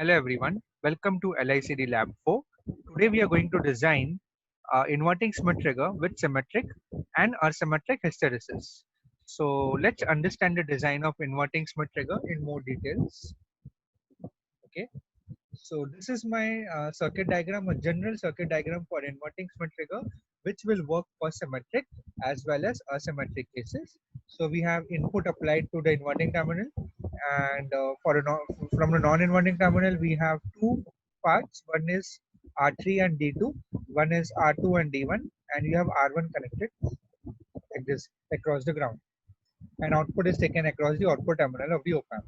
Hello everyone, welcome to LICD Lab 4. Today we are going to design inverting Schmidt trigger with symmetric and asymmetric hysteresis. So let's understand the design of inverting Schmidt trigger in more details. Okay, so this is my circuit diagram, a general circuit diagram for inverting Schmidt trigger, which will work for symmetric as well as asymmetric cases. So we have input applied to the inverting terminal, and from the non-inverting terminal we have two parts. One is R3 and D2, one is R2 and D1, and you have R1 connected like this across the ground, and output is taken across the output terminal of the op amp.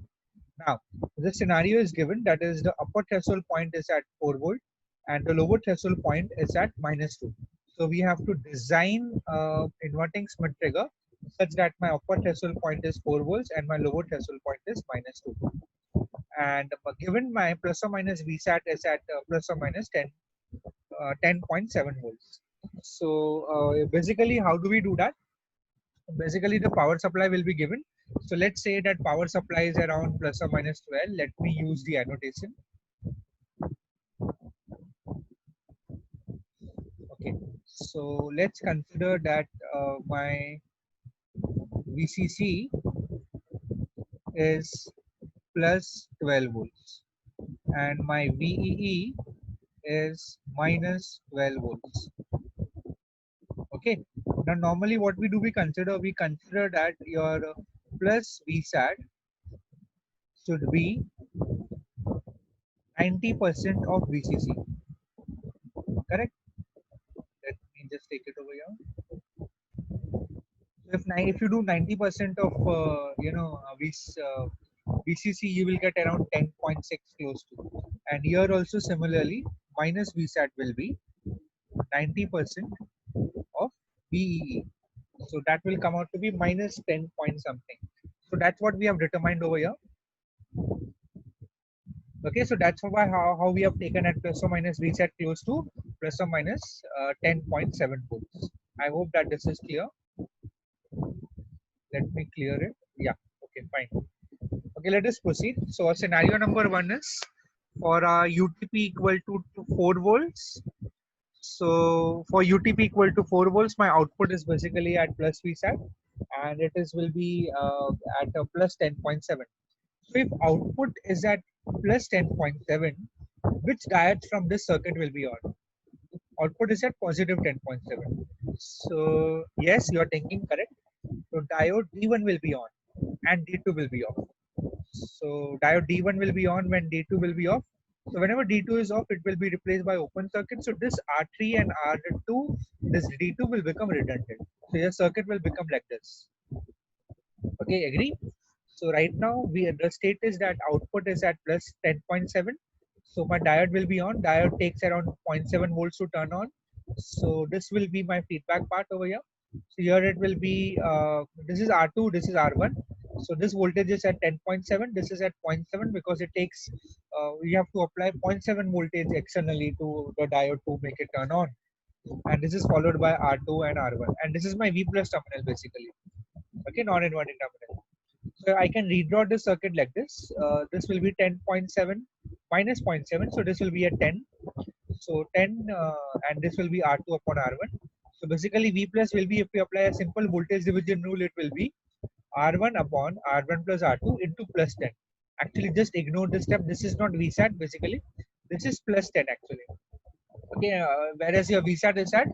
Now, the scenario is given, that is the upper threshold point is at 4 volt and the lower threshold point is at -2. So we have to design inverting Schmidt trigger such that my upper threshold point is 4 volts and my lower threshold point is -2. And given my plus or minus VSAT is at plus or minus 10.7 volts. So basically, how do we do that? Basically, the power supply will be given. So let's say that power supply is around plus or minus 12. Let me use the annotation. Okay, so let's consider that my VCC is plus 12 volts and my VEE is minus 12 volts. Okay, now normally what we do, we consider that your plus VSAT should be 90% of VCC, correct? Let me just take it over here. So if you do 90% of VCC, you will get around 10.6 close to. And here also similarly, minus VSAT will be 90% of VEE. So that will come out to be minus 10 point something. So that's what we have determined over here. Okay, so that's why how we have taken at plus or minus VSAT close to plus or minus 10.7 volts. I hope that this is clear. Let me clear it. Yeah, okay, fine. Okay, let us proceed. So our scenario number 1 is for UTP equal to 4 volts. So for UTP equal to 4 volts, my output is basically at plus VSAT and it is will be at a plus 10.7. So if output is at plus 10.7, which diodes from this circuit will be on? Output is at positive 10.7. So yes, you are thinking correct. So diode D1 will be on and D2 will be off. So diode D1 will be on when D2 will be off. So whenever D2 is off, it will be replaced by open circuit. So this R3 and R2, this D2 will become redundant. So your circuit will become like this. Okay, agree? So right now the state is that output is at plus 10.7. So my diode will be on. Diode takes around 0.7 volts to turn on. So this will be my feedback part over here. So here it will be, this is R2, this is R1. So this voltage is at 10.7, this is at 0.7 because it takes, we have to apply 0.7 voltage externally to the diode to make it turn on. And this is followed by R2 and R1. And this is my V plus terminal basically. Okay, non-inverting terminal. So I can redraw this circuit like this. This will be 10.7 minus 0.7. So this will be a 10. So 10 and this will be R2 upon R1. So basically V plus will be, if we apply a simple voltage division rule, it will be R1 upon R1 plus R2 into plus 10. Actually just ignore this step. This is not VSAT basically. This is plus 10 actually. Okay, whereas your VSAT is at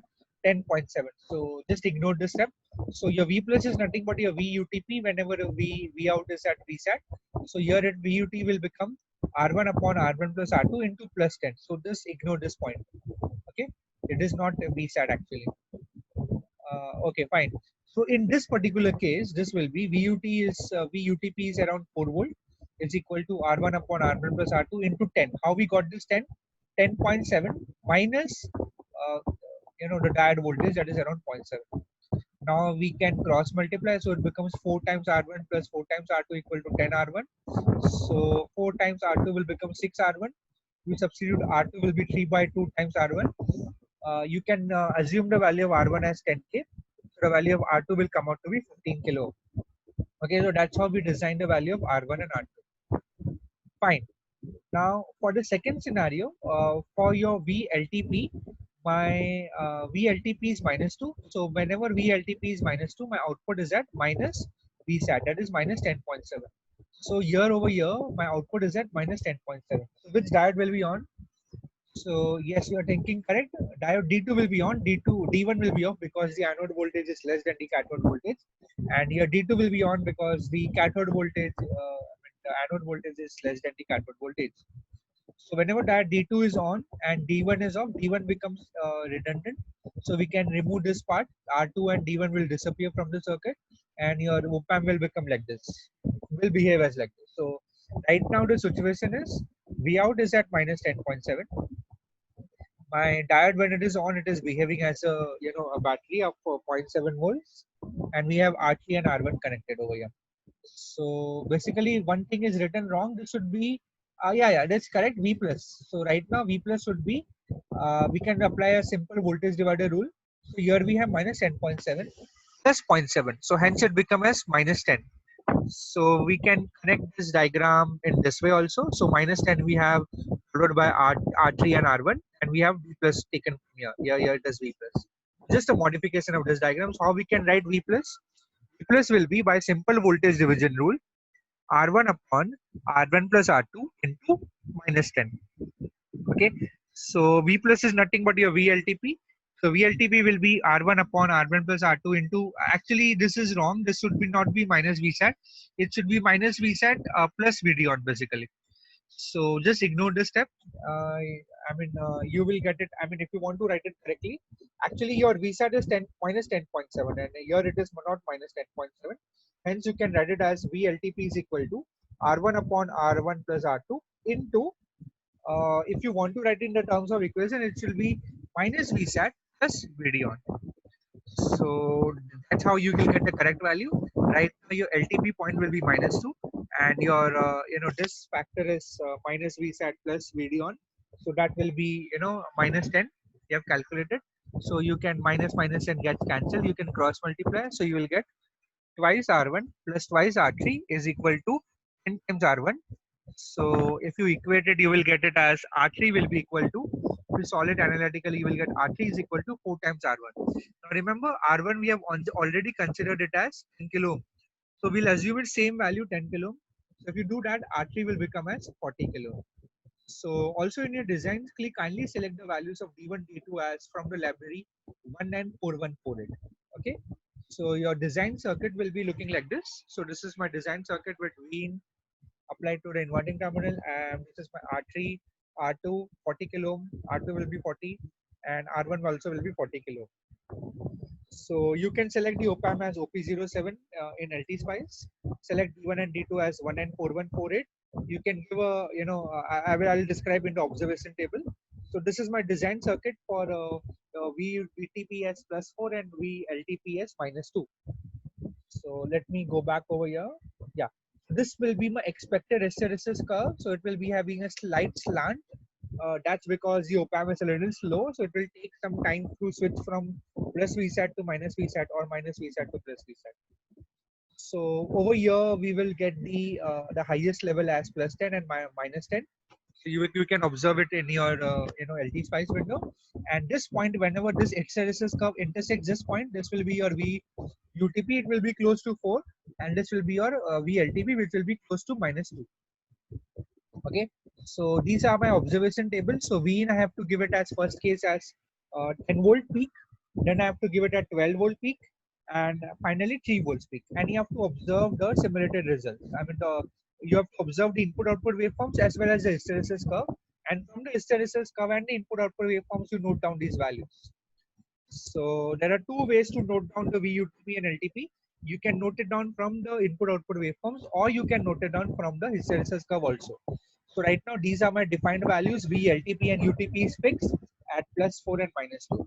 10.7. So just ignore this step. So your V plus is nothing but your VUTP whenever V out is at VSAT. So here at VUT will become R1 upon R1 plus R2 into plus 10. So just ignore this point. Okay, it is not a VSAT actually. Okay, fine. So in this particular case, this will be VUTP is around 4 volt is equal to R1 upon R1 plus R2 into 10. How we got this 10? 10.7 minus the diode voltage, that is around 0.7. Now we can cross multiply, so it becomes 4 times R1 plus 4 times R2 equal to 10 R1. So 4 times R2 will become 6 R1. We substitute R2 will be 3 by 2 times R1. You can assume the value of R1 as 10k. So the value of R2 will come out to be 15 kilo. Okay, so that's how we design the value of R1 and R2. Fine. Now for the second scenario, for your VLTP, my VLTP is -2. So whenever VLTP is -2, my output is at minus VSAT, that is minus 10.7. So year over year, my output is at minus 10.7. So which diode will be on? So yes, you are thinking correct. Diode D2 will be on, D1 will be off because the anode voltage is less than the cathode voltage, and your D2 will be on because the cathode voltage, the anode voltage is less than the cathode voltage. So whenever that D2 is on and D1 is off, D1 becomes redundant. So we can remove this part. R2 and D1 will disappear from the circuit, and your op-amp will become like this. Will behave as like this. So right now the situation is V out is at minus 10.7. My diode, when it is on, it is behaving as a a battery of 0.7 volts, and we have R3 and R1 connected over here. So basically, one thing is written wrong. This should be, yeah, that's correct. V plus. So right now, V plus should be, we can apply a simple voltage divider rule. So here we have minus 10.7 plus 0.7. So hence it become as minus 10. So we can connect this diagram in this way also. So minus 10 we have followed by R3 and R1, and we have V plus taken from here. Here it is V plus. Just a modification of this diagram. So how we can write V plus? V plus will be by simple voltage division rule, R1 upon R1 plus R2 into minus 10. Okay, so V plus is nothing but your VLTP. So VLTP will be R1 upon R1 plus R2 into, actually this is wrong. This should be not be minus VSAT. It should be minus VSAT plus VD on basically. So just ignore this step. You will get it. I mean, if you want to write it correctly, actually your VSAT is 10 minus 10.7, and here it is not minus 10.7. Hence, you can write it as VLTP is equal to R1 upon R1 plus R2 into. If you want to write in the terms of equation, it will be minus VSAT plus VD on. So that's how you will get the correct value. Right now, your LTP point will be -2, and your this factor is minus VSAT plus VD on. So that will be minus 10. You have calculated. So you can minus and get cancelled. You can cross multiply. So you will get twice R1 plus twice R3 is equal to 10 times R1. So if you equate it, you will get it as R3 will be equal to, if you solve it analytically, you will get R3 is equal to 4 times R1. Now remember, R1 we have already considered it as 10 kilo ohm. So we'll assume it same value 10 kilo ohm. So if you do that, R3 will become as 40 kilo ohm. So also in your designs, kindly select the values of D1, D2 as from the library 194148. Okay. So your design circuit will be looking like this. So this is my design circuit with V in applied to the inverting terminal, and this is my R3, R2 40 kilo ohm, R2 will be 40, and R1 also will be 40 kilo ohm. So you can select the op-amp as OP07 in LT Spice. Select D1 and D2 as 194148. You can give a, I'll describe in the observation table. So this is my design circuit for VTPS plus 4 and VLTPS minus 2. So let me go back over here. Yeah, this will be my expected hysteresis curve. So it will be having a slight slant. That's because the op-amp is a little slow. So it will take some time to switch from plus VSAT to minus VSAT or minus VSAT to plus VSAT. So over here we will get the highest level as plus 10 and minus 10. So you can observe it in your LT Spice window. And this point, whenever this hysteresis curve intersects this point, this will be your V UTP. It will be close to 4, and this will be your VLTP, which will be close to -2. Okay, so these are my observation tables. So V in I have to give it as first case as 10 volt peak, then I have to give it at 12 volt peak, and finally 3 volts peak. And you have to observe the simulated results. I mean, you have to observe the input output waveforms as well as the hysteresis curve. And from the hysteresis curve and the input output waveforms, you note down these values. So there are two ways to note down the VUTP and LTP. You can note it down from the input output waveforms, or you can note it down from the hysteresis curve also. So right now these are my defined values. V, LTP and UTP is fixed at plus 4 and minus 2.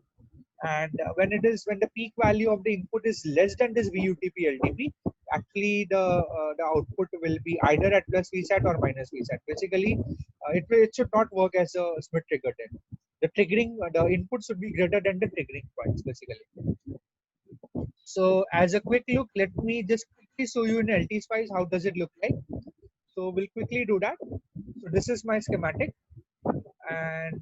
And when the peak value of the input is less than this VUTP LTP, actually the output will be either at plus VSAT or minus VSAT. Basically, it should not work as a Smith trigger then. The input should be greater than the triggering points basically. So as a quick look, let me just quickly show you in LT Spice how does it look like. So we'll quickly do that. So this is my schematic, and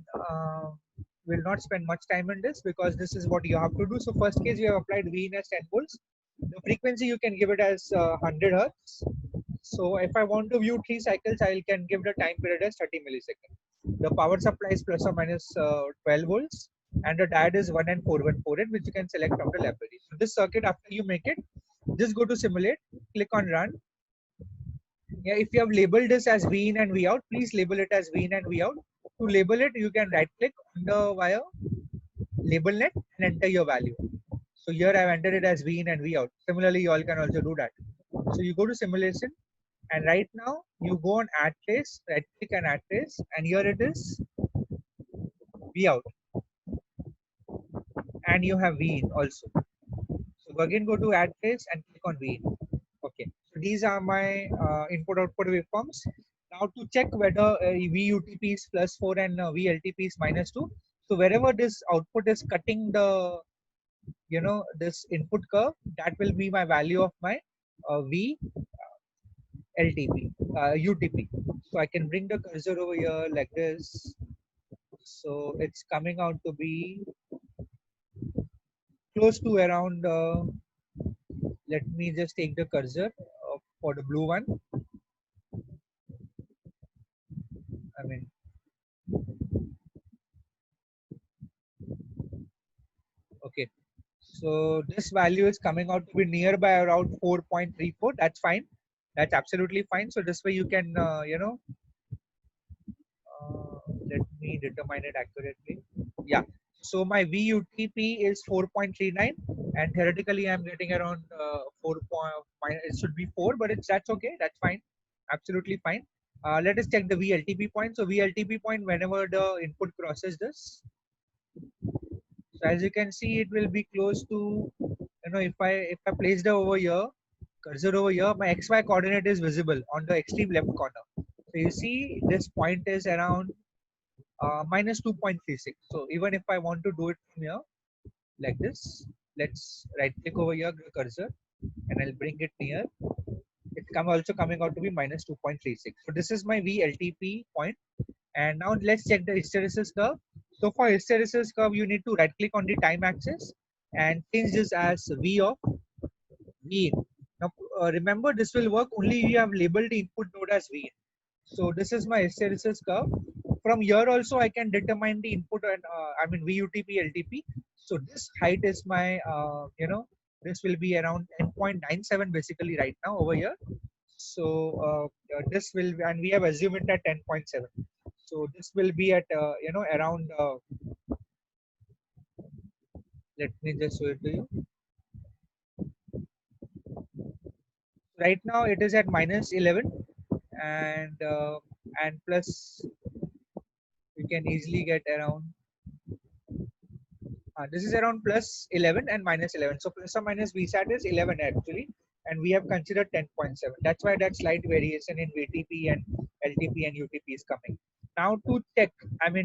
we'll not spend much time on this because this is what you have to do. So first case, you have applied V in as 10 volts. The frequency you can give it as 100 hertz. So if I want to view 3 cycles, I can give the time period as 30 milliseconds. The power supply is plus or minus 12 volts, and the diode is 1 and 4148, which you can select from the library. So this circuit, after you make it, just go to simulate, click on run. Yeah, if you have labeled this as V in and V out, please label it as V in and V out. To label it, you can right click on the wire, label net, and enter your value. So here I've entered it as V in and V out. Similarly, you all can also do that. So you go to simulation, and right now you go on add trace, right click and add trace, and here it is V out, and you have V in also. So again go to add trace and click on V in. Okay, so these are my input output waveforms. Now to check whether VUTP is plus 4 and VLTP is minus 2. So wherever this output is cutting the, this input curve, that will be my value of my V LTP, UTP. So I can bring the cursor over here like this. So it's coming out to be close to around, let me just take the cursor for the blue one. I mean, okay. So this value is coming out to be nearby around 4.34. That's fine. That's absolutely fine. So this way you can, let me determine it accurately. Yeah. So my VUTP is 4.39, and theoretically I'm getting around 4. It should be 4, but that's okay. That's fine. Absolutely fine. Let us check the VLTP point. So VLTP point, whenever the input crosses this, so as you can see, it will be close to, if I place the over here, cursor over here, my XY coordinate is visible on the extreme left corner. So you see this point is around minus 2.36. So even if I want to do it from here, like this, let's right click over here, cursor, and I'll bring it near. It's also coming out to be minus 2.36. So this is my VLTP point. And now let's check the hysteresis curve. So for hysteresis curve, you need to right click on the time axis and change this as V of V in. Now remember, this will work only if you have labeled the input node as V in. So this is my hysteresis curve. From here also I can determine the input and VUTP LTP. So this height is my this will be around 10.97 basically right now over here. So this will, and we have assumed it at 10.7. So this will be at around. Let me just show it to you. Right now it is at minus 11, and plus you can easily get around. This is around plus 11 and minus 11. So plus or minus VSAT is 11 actually, and we have considered 10.7. That's why that slight variation in VTP and LTP and UTP is coming. Now to check,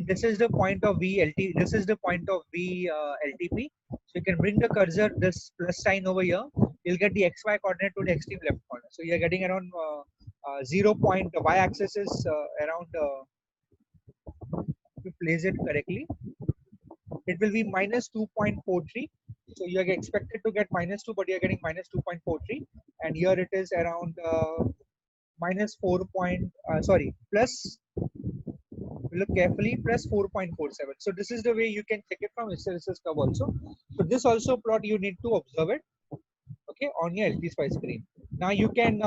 this is the point of VLT. This is the point of VLTP. So you can bring the cursor, this plus sign over here. You'll get the XY coordinate to the extreme left corner. So you're getting around 0. The y-axis is around. If you place it correctly, it will be minus 2.43. So you are expected to get minus 2, but you are getting minus 2.43, and here it is around minus 4. Plus, look carefully, plus 4.47. So this is the way you can check it from hysteresis curve also. So this also plot you need to observe it, okay, on your LT spice screen. Now you can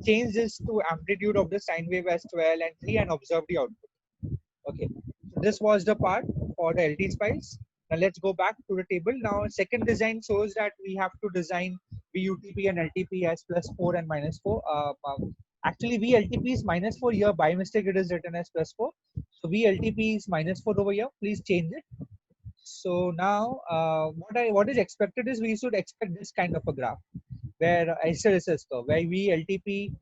change this to amplitude of the sine wave as 12 and 3 and observe the output. Okay, so this was the part for the LT spice. Now let's go back to the table. Now second design shows that we have to design VUTP and LTP as plus 4 and minus 4. Actually VLTP is minus 4 here. By mistake it is written as plus 4. So VLTP is minus 4 over here. Please change it. So now what is expected is we should expect this kind of a graph where hysteresis curve, where VLTP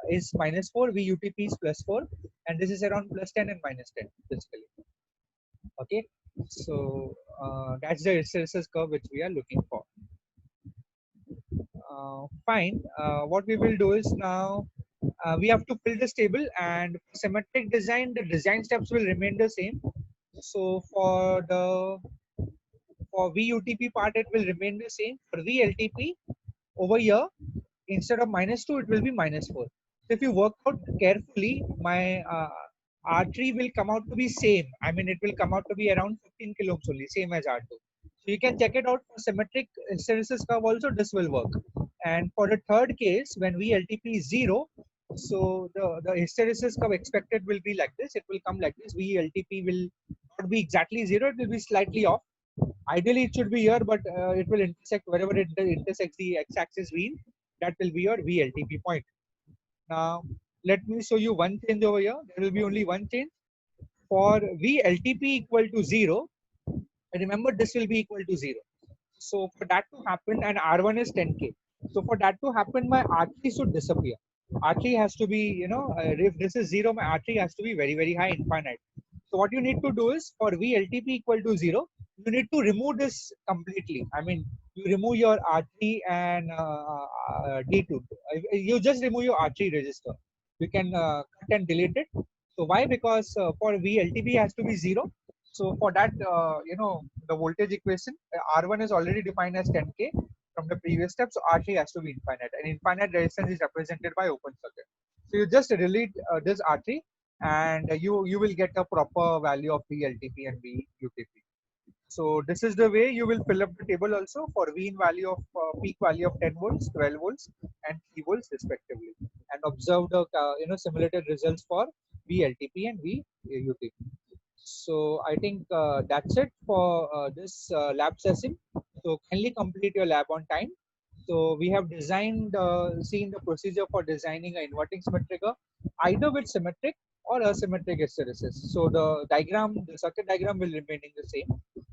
is minus 4, VUTP is plus 4, and this is around plus 10 and minus 10 basically. Okay, so that's the hysteresis curve which we are looking for. Fine. What we will do is now we have to fill this table, and for symmetric design, the design steps will remain the same. So for VUTP part, it will remain the same. For VLTP, over here, instead of -2, it will be -4. So if you work out carefully, my R3 will come out to be same. I mean, it will come out to be around 15 kilo ohms only, same as R2. So you can check it out for symmetric hysteresis curve also, this will work. And for the third case, when VLTP is 0, so the hysteresis curve expected will be like this. It will come like this. VLTP will not be exactly 0, it will be slightly off. Ideally, it should be here, but it will intersect wherever it intersects the x-axis wheel. That will be your VLTP point. Now, let me show you one change over here. There will be only one change. For VLTP equal to 0, remember this will be equal to 0. So for that to happen, and R1 is 10K. So for that to happen, my R3 should disappear. R3 has to be, if this is 0, my R3 has to be very, very high, infinite. So what you need to do is, for VLTP equal to 0, you need to remove this completely. I mean, you remove your R3 and D2. You just remove your R3 register. You can cut and delete it. So why? Because for VLTP has to be 0. So for that, the voltage equation, R1 is already defined as 10K from the previous step. So R3 has to be infinite, and infinite resistance is represented by open circuit. So you just delete this R3, and you will get a proper value of VLTP and VUTP. So this is the way you will fill up the table also for V in value of peak value of 10 volts, 12 volts, and 3 volts respectively, and observe the simulated results for VLTP and VUTP. So I think that's it for this lab session. So kindly complete your lab on time. So we have designed, seen the procedure for designing an inverting symmetric, either with symmetric or asymmetric hysteresis. So the diagram, the circuit diagram will remain in the same.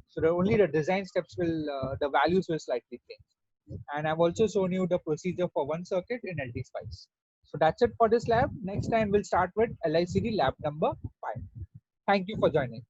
So only the design steps will, the values will slightly change. And I've also shown you the procedure for one circuit in LT Spice. So that's it for this lab. Next time we'll start with LICD lab number 5. Thank you for joining.